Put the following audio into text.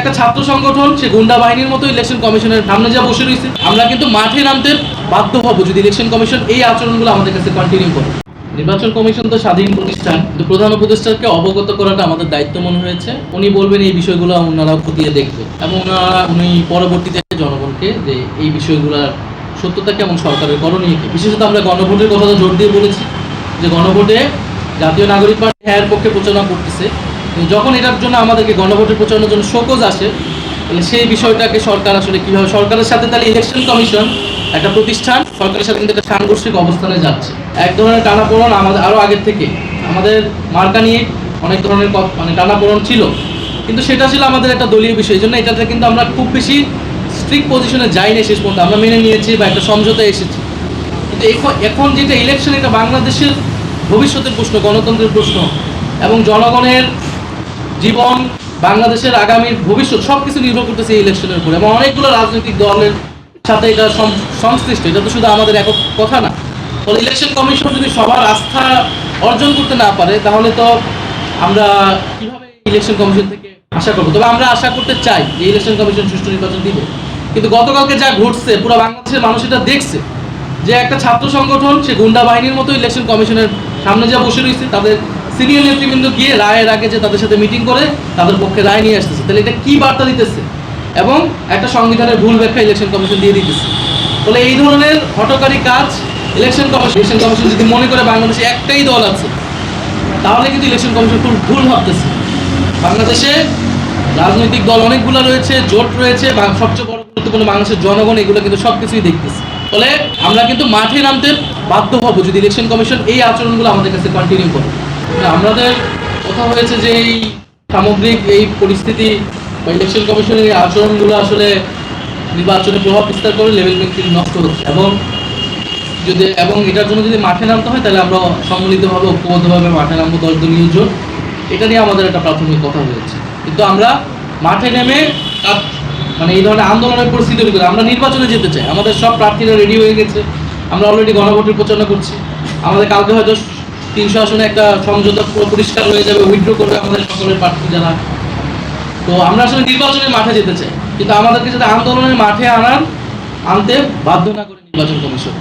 একটা ছাত্র সংগঠন সে গুন্ডা বাহিনীর মতো ইলেকশন কমিশনের সামনে যা বসে রয়েছে, আমরা কিন্তু মাঠে নামতে বাধ্য হব যদি ইলেকশন কমিশন এই আচরণগুলো আমাদের কাছে কন্টিনিউ করে। নির্বাচন কমিশন তো স্বাধীন প্রতিষ্ঠান, কিন্তু প্রধান উপদেষ্টাকে অবগত করাটা আমাদের দায়িত্ব মনে হয়েছে। উনি বলবেন এই বিষয়গুলো ওনারা খতিয়ে দেখবে এবং উনি পরবর্তীতে জনগণকে যে এই বিষয়গুলোর সত্যতা কেমন, সরকারের করণীয় কি। বিশেষত আমরা গণভোটের কথা জোর দিয়ে বলেছি যে গণভোটে জাতীয় নাগরিক পার্টি হ্যাঁ পক্ষে প্রচারণা করতেছে, কিন্তু যখন এটার জন্য আমাদেরকে গণভোটের প্রচারণার জন্য শোকজ আসে, তাহলে সেই বিষয়টাকে সরকার আসলে কীভাবে, সরকারের সাথে তাহলে ইলেকশন কমিশন একটা প্রতিষ্ঠান সরকারের সাথে কিন্তু একটা সাংঘর্ষিক অবস্থানে যাচ্ছে। এক ধরনের টানাপোড়েন আমাদের আরও আগের থেকে, আমাদের মার্কা নিয়ে অনেক ধরনের টানাপোড়েন ছিল, কিন্তু সেটা ছিল আমাদের একটা দলীয় বিষয়। এই জন্য এটাতে কিন্তু আমরা খুব বেশি স্ট্রিক্ট পজিশনে যাইনি, শেষ পর্যন্ত আমরা মেনে নিয়েছি বা একটা সমঝোতায় এসেছি। কিন্তু এখন যেটা ইলেকশন, এটা বাংলাদেশের ভবিষ্যতের প্রশ্ন, গণতন্ত্রের প্রশ্ন এবং জনগণের জীবন, বাংলাদেশের আগামী ভবিষ্যৎ সব কিছু নির্ভর করতেছে এই ইলেকশনের উপর। এবং অনেকগুলো রাজনৈতিক দলের সাথে এটা সংশ্লিষ্ট, এটা তো শুধু আমাদের একক কথা না। ফলে ইলেকশন কমিশন যদি সবার আস্থা অর্জন করতে না পারে, তাহলে তো আমরা কীভাবে ইলেকশন কমিশন থেকে আশা করবো। তবে আমরা আশা করতে চাই যে ইলেকশন কমিশন সুষ্ঠু নির্বাচন দিবে। কিন্তু গতকালকে যা ঘটছে, পুরো বাংলাদেশের মানুষ এটা দেখছে যে একটা ছাত্র সংগঠন সে গুন্ডা বাহিনীর মতো ইলেকশন কমিশনের সামনে যা বসে রয়েছে, তাদের সিনিয়র নেতৃবৃন্দ গিয়ে রায়ের আগে যে তাদের সাথে মিটিং করে তাদের পক্ষে রায় নিয়ে আসতেছে। তাহলে এটা কি বার্তা দিতেছে এবং একটা সংবিধানের ভুল ব্যাখ্যা ইলেকশন কমিশন দিয়ে দিতেছে। ফলে এই ধরনের হঠকারী কাজ ইলেকশন কমিশন যদি মনে করে বাংলাদেশে একটাই দল আছে, তাহলে কিন্তু ইলেকশন কমিশন খুব ভুল ভাবতেছে। বাংলাদেশে রাজনৈতিক দল অনেকগুলো রয়েছে, জোট রয়েছে, সবচেয়ে বড় গুরুত্বপূর্ণ বাংলাদেশের জনগণ এগুলো কিন্তু সব কিছুই দেখতেছে। ফলে আমরা কিন্তু মাঠে নামতে বাধ্য হব যদি ইলেকশন কমিশন এই আচরণগুলো আমাদের কাছে কন্টিনিউ করে। আমাদের কথা হয়েছে যে এই সামগ্রিক এই পরিস্থিতি বা ইলেকশন কমিশনের এই আচরণগুলো আসলে নির্বাচনে প্রভাব বিস্তার করে, লেভেল প্লেইং ফিল্ড নষ্ট হচ্ছে এবং এটার জন্য যদি মাঠে নামতে হয়, তাহলে আমরা সম্মিলিতভাবে ঐক্যবদ্ধভাবে মাঠে নামবো, দলীয় জোট। এটা নিয়ে আমাদের একটা প্রাথমিক কথা হয়েছে। কিন্তু আমরা মাঠে নেমে এই ধরনের আন্দোলনের পরিস্থিতি তৈরি করে আমরা নির্বাচনে যেতে চাই। আমাদের সব প্রার্থীরা রেডি হয়ে গেছে, আমরা অলরেডি গণভোটের প্রচারণা করছি। আমাদের কালকে হয়তো 300 আসনে একটা সমঝোতা পরিষ্কার হয়ে যাবে, উইথড্র করবে আমাদের সকলের প্রার্থী যারা। তো আমরা আসলে নির্বাচনের মাঠে যেতে চাই, কিন্তু আমাদেরকে যাতে আন্দোলনের মাঠে আনতে বাধ্য না করে নির্বাচন কমিশন।